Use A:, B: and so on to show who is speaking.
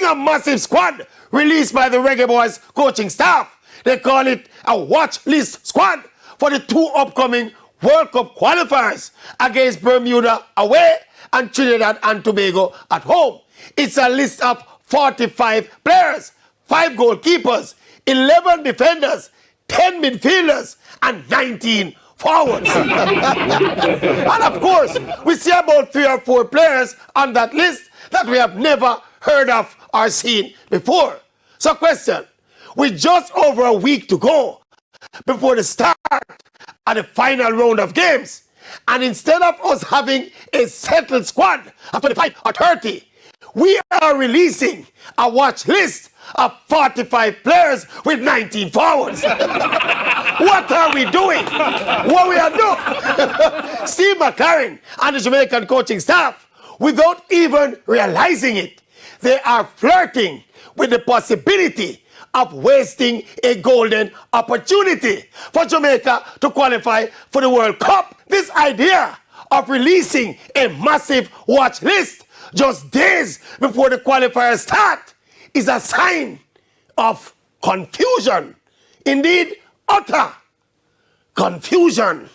A: Being a massive squad released by the Reggae Boyz coaching staff, they call it a watch list squad for the 2 upcoming World Cup qualifiers against Bermuda away and Trinidad and Tobago at home. It's a list of 45 players, 5 goalkeepers, 11 defenders, 10 midfielders, and 19 forwards. And of course, we see about 3 or 4 players on that list that we have never heard of or seen before. So question, with just over a week to go before the start of the final round of games, and instead of us having a settled squad of 25 or 30, we are releasing a watch list of 45 players with 19 forwards. What are we doing? What we are doing? Steve McLaren and the Jamaican coaching staff, without even realizing it, they are flirting with the possibility of wasting a golden opportunity for Jamaica to qualify for the World Cup. This idea of releasing a massive watch list just days before the qualifiers start is a sign of confusion. Indeed, utter confusion.